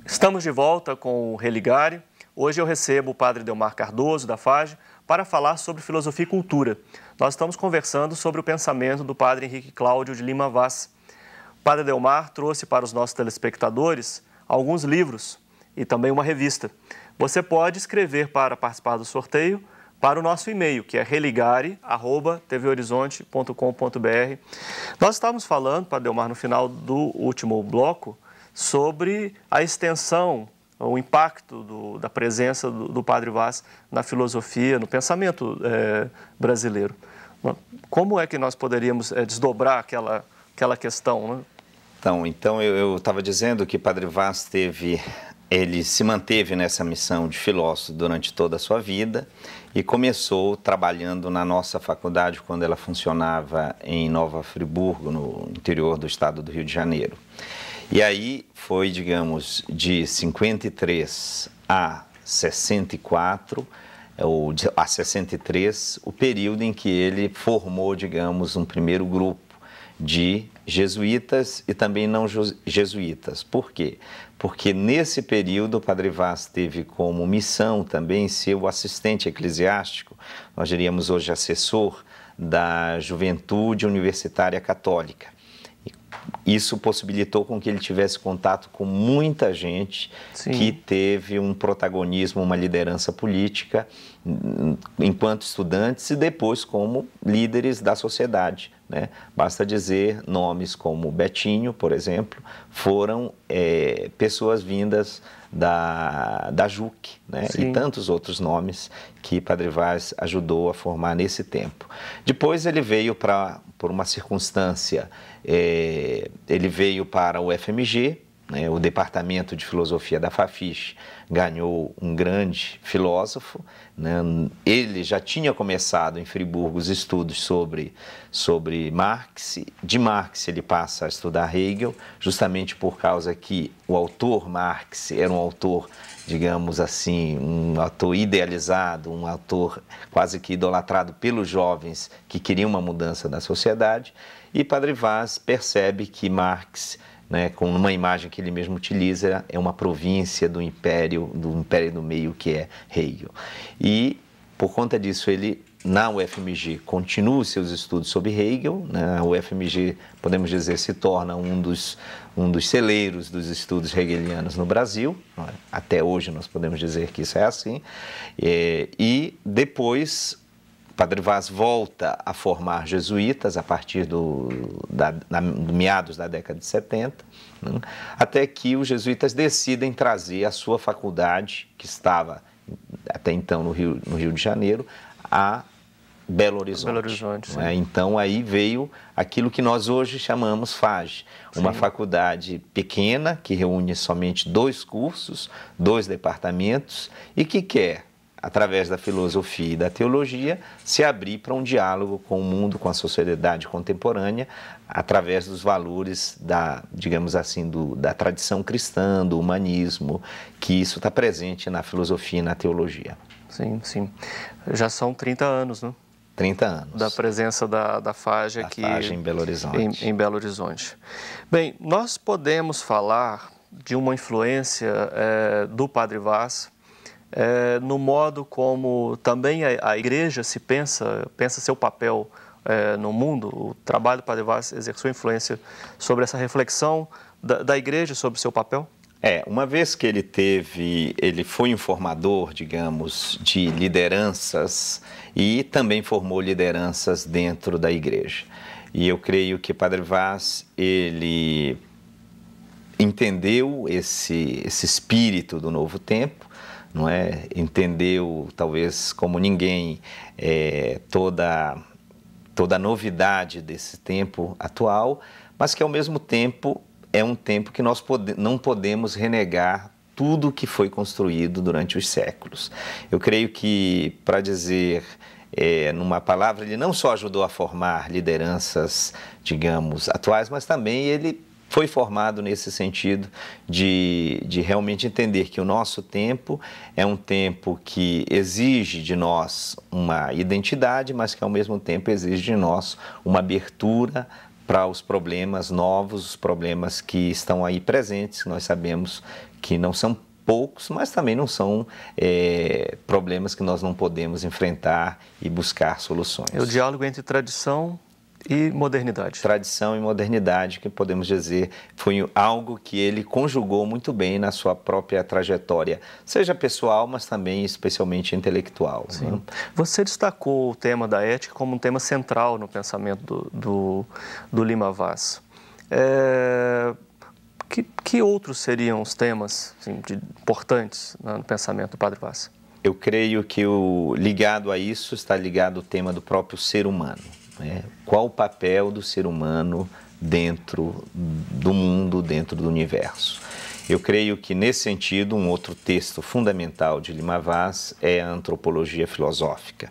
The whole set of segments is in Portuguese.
Estamos de volta com o Religare. Hoje eu recebo o Padre Delmar Cardoso, da FAGE, para falar sobre filosofia e cultura. Nós estamos conversando sobre o pensamento do Padre Henrique Cláudio de Lima Vaz. O Padre Delmar trouxe para os nossos telespectadores alguns livros e também uma revista. Você pode escrever para participar do sorteio para o nosso e-mail, que é religare@tvhorizonte.com.br. Nós estávamos falando, Padre Delmar, no final do último bloco, sobre a extensão, o impacto da presença do Padre Vaz na filosofia, no pensamento brasileiro. Como é que nós poderíamos desdobrar aquela questão, né? Então eu estava dizendo que Padre Vaz ele se manteve nessa missão de filósofo durante toda a sua vida e começou trabalhando na nossa faculdade quando ela funcionava em Nova Friburgo, no interior do estado do Rio de Janeiro. E aí foi, digamos, de 53 a 64, ou a 63, o período em que ele formou, digamos, um primeiro grupo de jesuítas e também não jesuítas. Por quê? Porque nesse período o Padre Vaz teve como missão também ser o assistente eclesiástico, nós diríamos hoje assessor da Juventude Universitária Católica. Isso possibilitou com que ele tivesse contato com muita gente que teve um protagonismo, uma liderança política enquanto estudantes e depois como líderes da sociedade, né? Basta dizer nomes como Betinho, por exemplo, foram pessoas vindas da JUC, né? E tantos outros nomes que Padre Vaz ajudou a formar nesse tempo. Depois ele veio por uma circunstância, ele veio para o FMG, né? O Departamento de Filosofia da Fafiche ganhou um grande filósofo, né? Ele já tinha começado em Friburgo os estudos sobre Marx. De Marx ele passa a estudar Hegel, justamente por causa que o autor Marx era um autor, digamos assim, um autor idealizado, um autor quase que idolatrado pelos jovens que queriam uma mudança da sociedade. E Padre Vaz percebe que Marx, né, com uma imagem que ele mesmo utiliza, é uma província do império do meio, que é Hegel. E, por conta disso, ele, na UFMG, continua os seus estudos sobre Hegel, né? A UFMG, podemos dizer, se torna um dos celeiros dos estudos hegelianos no Brasil. Até hoje nós podemos dizer que isso é assim. E depois Padre Vaz volta a formar jesuítas a partir do meados da década de 70, né? Até que os jesuítas decidem trazer a sua faculdade, que estava até então no Rio de Janeiro, a Belo Horizonte, né? Então aí veio aquilo que nós hoje chamamos FAGE, uma faculdade pequena que reúne somente 2 cursos, 2 departamentos e que quer, através da filosofia e da teologia, se abrir para um diálogo com o mundo, com a sociedade contemporânea, através dos valores digamos assim, da tradição cristã, do humanismo, que isso está presente na filosofia e na teologia. Sim. Já são 30 anos, né? 30 anos. Da presença da FAGE aqui em Belo Horizonte. Em Belo Horizonte. Bem, nós podemos falar de uma influência do Padre Vaz no modo como também a igreja se pensa seu papel no mundo. O trabalho do Padre Vaz exerceu influência sobre essa reflexão da igreja sobre o seu papel? Uma vez que ele foi um formador, digamos, de lideranças e também formou lideranças dentro da igreja. E eu creio que Padre Vaz, ele entendeu esse espírito do novo tempo, não é? Entendeu, talvez como ninguém, toda a novidade desse tempo atual, mas que ao mesmo tempo é um tempo que nós não podemos renegar tudo que foi construído durante os séculos. Eu creio que, para dizer numa palavra, ele não só ajudou a formar lideranças, digamos, atuais, mas também ele foi formado nesse sentido de realmente entender que o nosso tempo é um tempo que exige de nós uma identidade, mas que ao mesmo tempo exige de nós uma abertura para os problemas novos, os problemas que estão aí presentes, que nós sabemos que não são poucos, mas também não são problemas que nós não podemos enfrentar e buscar soluções. É o diálogo entre tradição e modernidade. Tradição e modernidade, que podemos dizer, foi algo que ele conjugou muito bem na sua própria trajetória, seja pessoal, mas também especialmente intelectual. Sim. Né? Você destacou o tema da ética como um tema central no pensamento do Lima Vaz. Que outros seriam os temas assim, importantes no pensamento do Padre Vaz? Eu creio que ligado a isso está ligado o tema do próprio ser humano. Qual o papel do ser humano dentro do mundo, dentro do universo? Eu creio que, nesse sentido, um outro texto fundamental de Lima Vaz é a Antropologia Filosófica.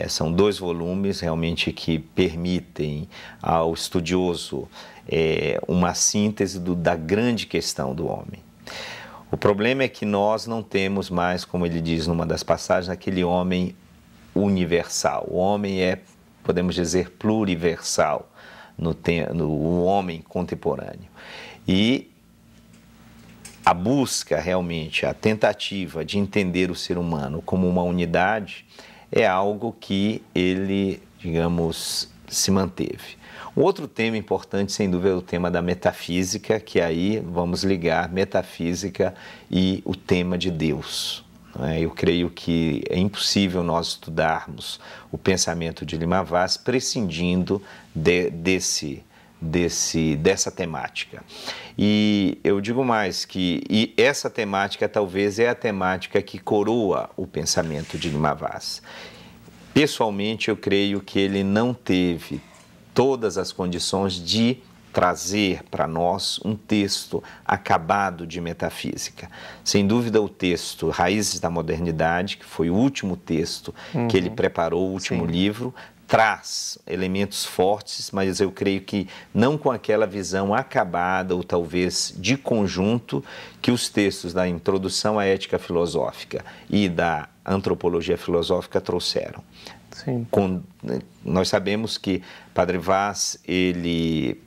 São 2 volumes realmente que permitem ao estudioso uma síntese da grande questão do homem. O problema é que nós não temos mais, como ele diz numa das passagens, aquele homem universal. O homem é, podemos dizer, pluriversal no homem contemporâneo. E a busca, realmente, a tentativa de entender o ser humano como uma unidade é algo que ele, digamos, se manteve. Um outro tema importante, sem dúvida, é o tema da metafísica, que aí vamos ligar metafísica e o tema de Deus. Eu creio que é impossível nós estudarmos o pensamento de Lima Vaz prescindindo dessa temática. E eu digo mais que essa temática talvez é a temática que coroa o pensamento de Lima Vaz. Pessoalmente, eu creio que ele não teve todas as condições de trazer para nós um texto acabado de metafísica. Sem dúvida, o texto Raízes da Modernidade, que foi o último texto que ele preparou, o último livro, traz elementos fortes, mas eu creio que não com aquela visão acabada ou talvez de conjunto que os textos da Introdução à Ética Filosófica e da Antropologia Filosófica trouxeram. Sim. Nós sabemos que Padre Vaz, ele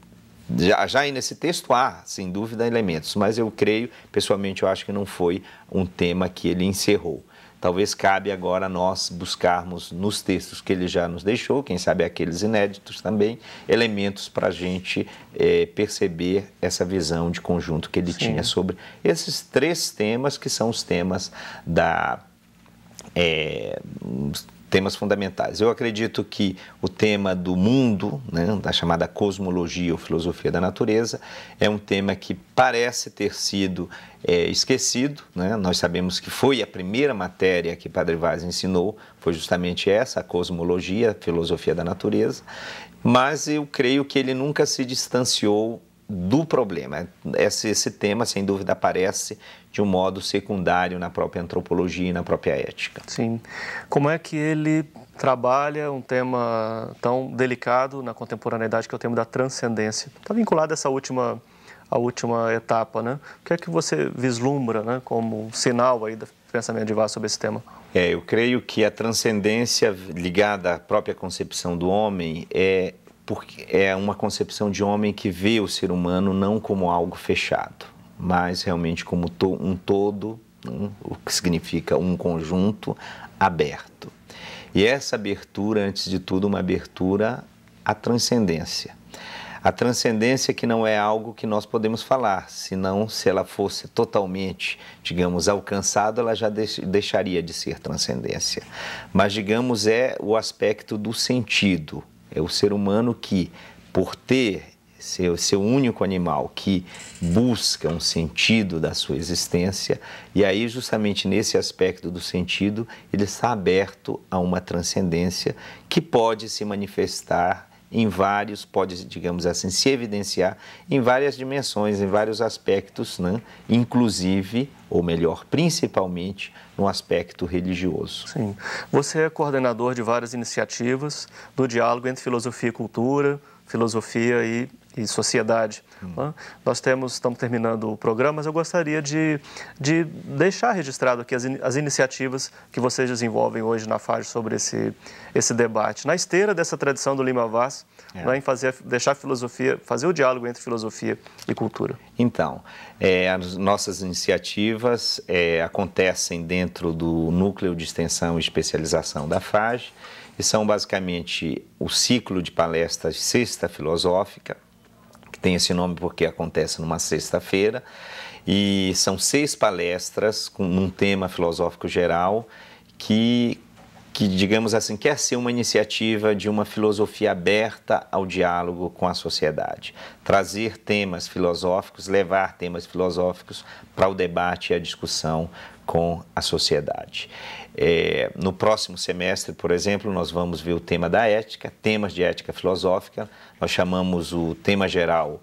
já aí nesse texto há, sem dúvida, elementos, mas eu creio, pessoalmente, eu acho que não foi um tema que ele encerrou. Talvez cabe agora nós buscarmos nos textos que ele já nos deixou, quem sabe aqueles inéditos também, elementos para a gente perceber essa visão de conjunto que ele tinha sobre esses 3 temas que são os temas temas fundamentais. Eu acredito que o tema do mundo, da chamada cosmologia ou filosofia da natureza, é um tema que parece ter sido esquecido. Nós sabemos que foi a primeira matéria que Padre Vaz ensinou, foi justamente essa, a cosmologia, a filosofia da natureza, mas eu creio que ele nunca se distanciou do problema. Esse tema, sem dúvida, aparece de um modo secundário na própria antropologia e na própria ética. Sim. Como é que ele trabalha um tema tão delicado na contemporaneidade, que é o tema da transcendência? Está vinculado a essa última etapa, né? O que é que você vislumbra, como sinal aí do pensamento de Vaz sobre esse tema? Eu creio que a transcendência ligada à própria concepção do homem porque é uma concepção de homem que vê o ser humano não como algo fechado, mas realmente como um todo, o que significa um conjunto aberto. E essa abertura, antes de tudo, uma abertura à transcendência. A transcendência que não é algo que nós podemos falar, senão se ela fosse totalmente, digamos, alcançada, ela já deixaria de ser transcendência. Mas, digamos, é o aspecto do sentido. É o ser humano que, por ter seu único animal, que busca um sentido da sua existência, e aí justamente nesse aspecto do sentido, ele está aberto a uma transcendência que pode se manifestar pode, digamos assim, se evidenciar em várias dimensões, em vários aspectos, inclusive, ou melhor, principalmente, no aspecto religioso. Sim. Você é coordenador de várias iniciativas do diálogo entre filosofia e cultura, filosofia e sociedade. Nós estamos terminando o programa, mas eu gostaria de deixar registrado aqui as iniciativas que vocês desenvolvem hoje na FAGE sobre esse debate. Na esteira dessa tradição do Lima Vaz, em deixar a filosofia, fazer o diálogo entre filosofia e cultura. Então, as nossas iniciativas acontecem dentro do Núcleo de Extensão e Especialização da FAGE, e são basicamente o ciclo de palestras Sexta Filosófica, que tem esse nome porque acontece numa sexta-feira, e são 6 palestras com um tema filosófico geral que, digamos assim, quer ser uma iniciativa de uma filosofia aberta ao diálogo com a sociedade. Trazer temas filosóficos, levar temas filosóficos para o debate e a discussão com a sociedade. No próximo semestre, por exemplo, nós vamos ver o tema da ética, temas de ética filosófica. Nós chamamos o tema geral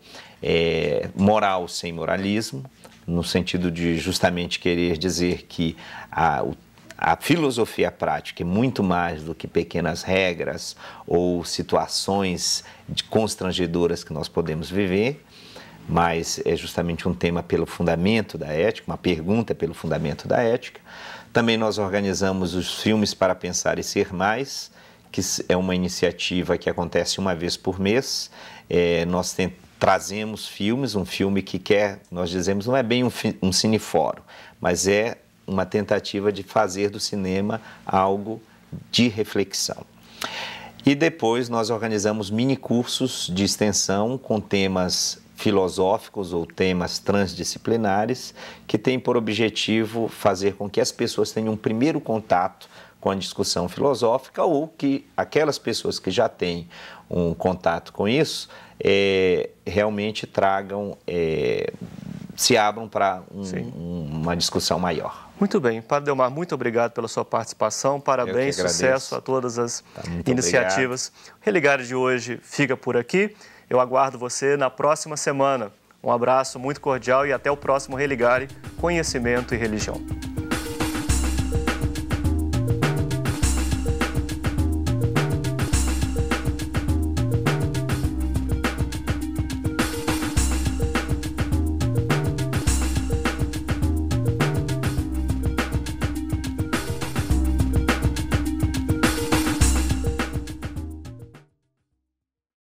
moral sem moralismo, no sentido de justamente querer dizer que a filosofia prática é muito mais do que pequenas regras ou situações constrangedoras que nós podemos viver, mas é justamente um tema pelo fundamento da ética, uma pergunta pelo fundamento da ética. Também nós organizamos os Filmes para Pensar e Ser Mais, que é uma iniciativa que acontece uma vez por mês. Nós trazemos filmes, um filme que nós dizemos, não é bem um cinefórum, mas é uma tentativa de fazer do cinema algo de reflexão. E depois nós organizamos minicursos de extensão com temas filosóficos ou temas transdisciplinares que têm por objetivo fazer com que as pessoas tenham um primeiro contato com a discussão filosófica ou que aquelas pessoas que já têm um contato com isso realmente tragam, se abram para uma discussão maior. Muito bem. Padre Delmar, muito obrigado pela sua participação. Parabéns, sucesso a todas as iniciativas. Obrigado. O Religário de hoje fica por aqui. Eu aguardo você na próxima semana. Um abraço muito cordial e até o próximo Religário, Conhecimento e Religião.